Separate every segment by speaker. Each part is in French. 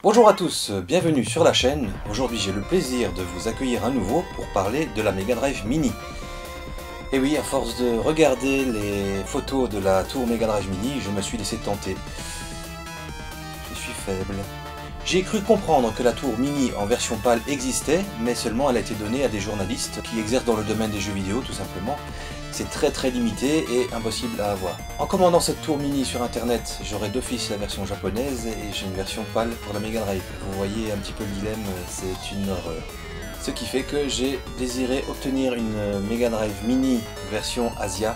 Speaker 1: Bonjour à tous, bienvenue sur la chaîne. Aujourd'hui j'ai le plaisir de vous accueillir à nouveau pour parler de la Mega Drive Mini. Et oui, à force de regarder les photos de la tour Mega Drive Mini, je me suis laissé tenter. Je suis faible. J'ai cru comprendre que la tour Mini en version PAL existait, mais seulement elle a été donnée à des journalistes qui exercent dans le domaine des jeux vidéo tout simplement. C'est très limité et impossible à avoir. En commandant cette tour Mini sur internet, j'aurai d'office la version japonaise et j'ai une version PAL pour la Mega Drive. Vous voyez un petit peu le dilemme, c'est une horreur. Ce qui fait que j'ai désiré obtenir une Mega Drive Mini version Asia.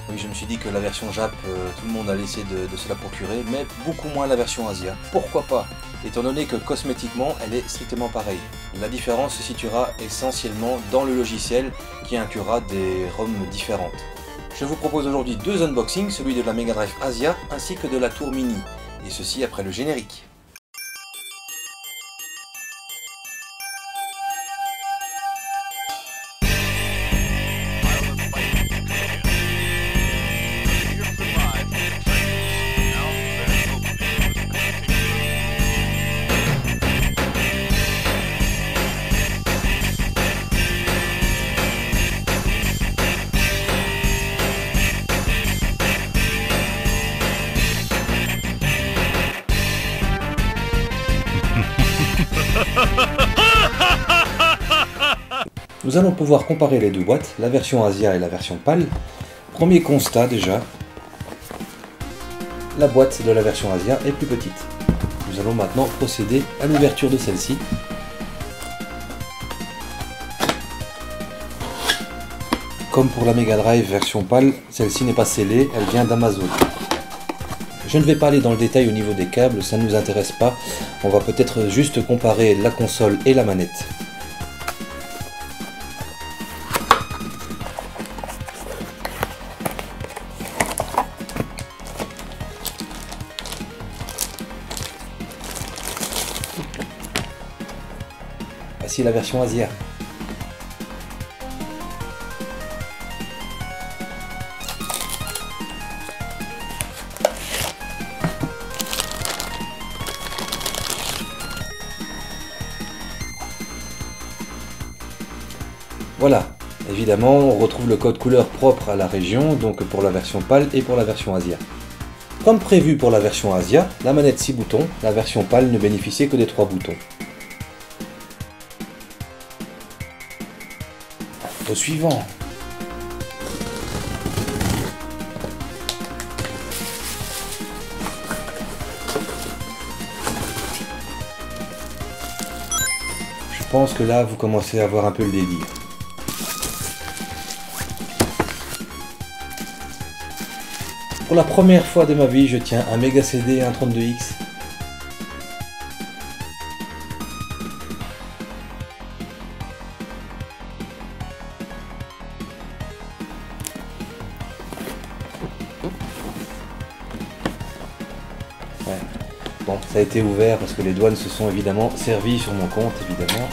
Speaker 1: Oui, je me suis dit que la version Jap, tout le monde allait essayer de se la procurer, mais beaucoup moins la version Asia. Pourquoi pas? Étant donné que cosmétiquement, elle est strictement pareille. La différence se situera essentiellement dans le logiciel qui inclura des ROM différentes. Je vous propose aujourd'hui deux unboxings, celui de la Mega Drive Asia ainsi que de la tour Mini, et ceci après le générique. Nous allons pouvoir comparer les deux boîtes, la version Asia et la version PAL. Premier constat déjà, la boîte de la version Asia est plus petite. Nous allons maintenant procéder à l'ouverture de celle-ci. Comme pour la Mega Drive version PAL, celle-ci n'est pas scellée, elle vient d'Amazon. Je ne vais pas aller dans le détail au niveau des câbles, ça ne nous intéresse pas. On va peut-être juste comparer la console et la manette. Voici la version Asia. Voilà, évidemment on retrouve le code couleur propre à la région, donc pour la version PAL et pour la version Asia. Comme prévu pour la version Asia, la manette 6 boutons, la version PAL ne bénéficiait que des 3 boutons. Au suivant. Je pense que là vous commencez à avoir un peu le délire. Pour la première fois de ma vie, je tiens un Mega CD et un 32X. Ouais. Bon, ça a été ouvert parce que les douanes se sont évidemment servies sur mon compte, évidemment.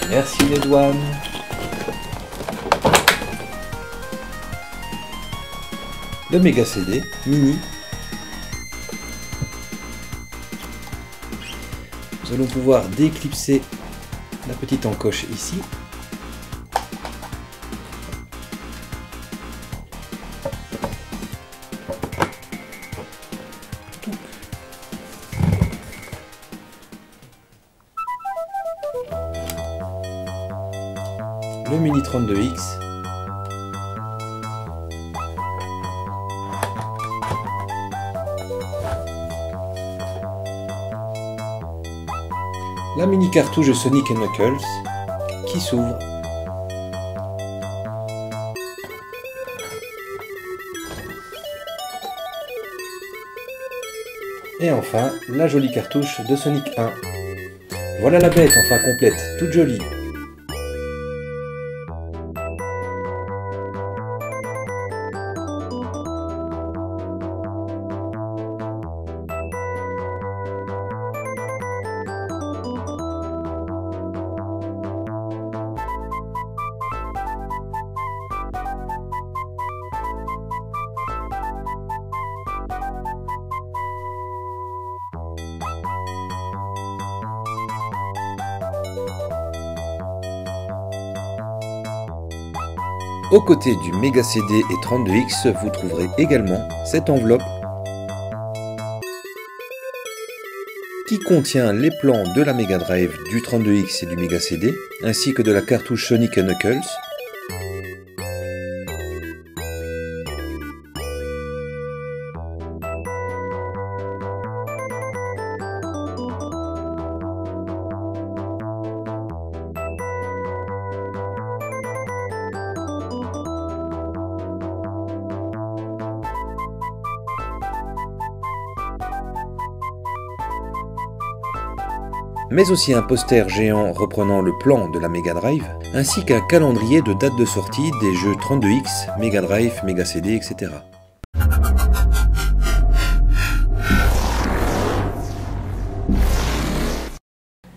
Speaker 1: Merci les douanes. Le Mega CD Mini. Nous allons pouvoir déclipser la petite encoche ici. Le Mini 32X. La mini cartouche de Sonic & Knuckles qui s'ouvre. Et enfin, la jolie cartouche de Sonic 1. Voilà la bête enfin complète, toute jolie. Aux côtés du Mega CD et 32X, vous trouverez également cette enveloppe qui contient les plans de la Mega Drive, du 32X et du Mega CD, ainsi que de la cartouche Sonic & Knuckles. Mais aussi un poster géant reprenant le plan de la Mega Drive, ainsi qu'un calendrier de date de sortie des jeux 32X, Mega Drive, Mega CD, etc.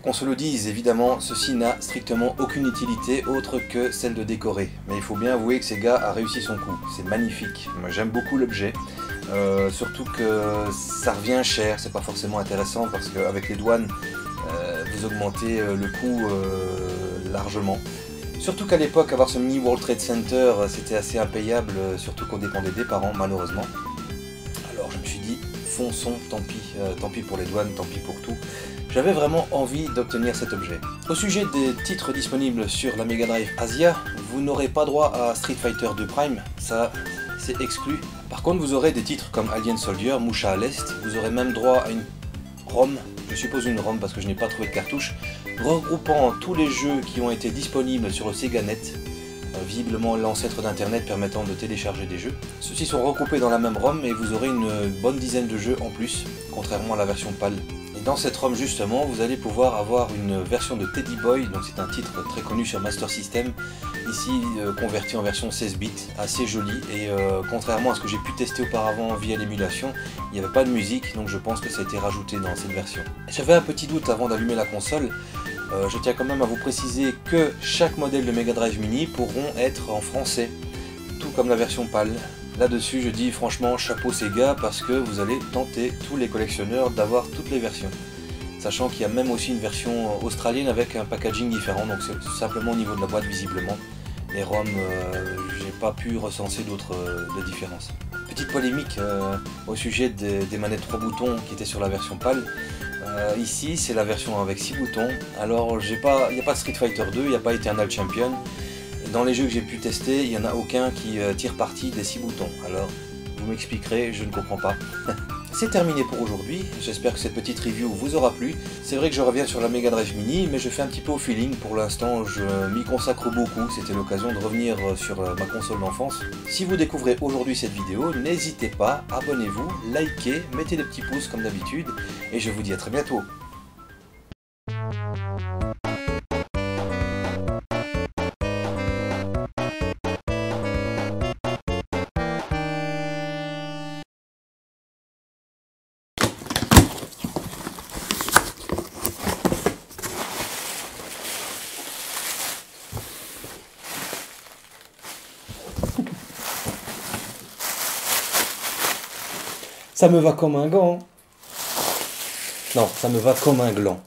Speaker 1: Qu'on se le dise, évidemment, ceci n'a strictement aucune utilité autre que celle de décorer. Mais il faut bien avouer que ces gars a réussi son coup, c'est magnifique. Moi j'aime beaucoup l'objet, surtout que ça revient cher, c'est pas forcément intéressant parce qu'avec les douanes, vous augmentez le coût largement. Surtout qu'à l'époque, avoir ce mini World Trade Center, c'était assez impayable, surtout qu'on dépendait des parents, malheureusement. Alors je me suis dit, fonçons, tant pis pour les douanes, tant pis pour tout. J'avais vraiment envie d'obtenir cet objet. Au sujet des titres disponibles sur la Mega Drive Asia, vous n'aurez pas droit à Street Fighter 2 Prime, ça c'est exclu. Par contre, vous aurez des titres comme Alien Soldier, Musha à l'Est, vous aurez même droit à une ROM, je suppose une ROM parce que je n'ai pas trouvé de cartouche, regroupant tous les jeux qui ont été disponibles sur le SegaNet, visiblement l'ancêtre d'Internet permettant de télécharger des jeux. Ceux-ci sont regroupés dans la même ROM et vous aurez une bonne dizaine de jeux en plus, contrairement à la version PAL. Et dans cette ROM justement, vous allez pouvoir avoir une version de Teddy Boy, donc c'est un titre très connu sur Master System, ici converti en version 16 bits, assez joli, et contrairement à ce que j'ai pu tester auparavant via l'émulation, il n'y avait pas de musique, donc je pense que ça a été rajouté dans cette version. J'avais un petit doute avant d'allumer la console, je tiens quand même à vous préciser que chaque modèle de Mega Drive Mini pourront être en français, tout comme la version PAL. Là-dessus, je dis franchement chapeau Sega parce que vous allez tenter tous les collectionneurs d'avoir toutes les versions. Sachant qu'il y a même aussi une version australienne avec un packaging différent, donc c'est simplement au niveau de la boîte visiblement. Les ROM, j'ai pas pu recenser d'autres différences. Petite polémique au sujet des manettes 3 boutons qui étaient sur la version PAL. Ici, c'est la version avec 6 boutons. Alors, il n'y a pas de Street Fighter 2, il n'y a pas Eternal Champion. Dans les jeux que j'ai pu tester, il n'y en a aucun qui tire parti des 6 boutons. Alors, vous m'expliquerez, je ne comprends pas. C'est terminé pour aujourd'hui, j'espère que cette petite review vous aura plu. C'est vrai que je reviens sur la Mega Drive Mini, mais je fais un petit peu au feeling. Pour l'instant, je m'y consacre beaucoup, c'était l'occasion de revenir sur ma console d'enfance. Si vous découvrez aujourd'hui cette vidéo, n'hésitez pas, abonnez-vous, likez, mettez des petits pouces comme d'habitude, et je vous dis à très bientôt. Ça me va comme un gant. Non, ça me va comme un gland.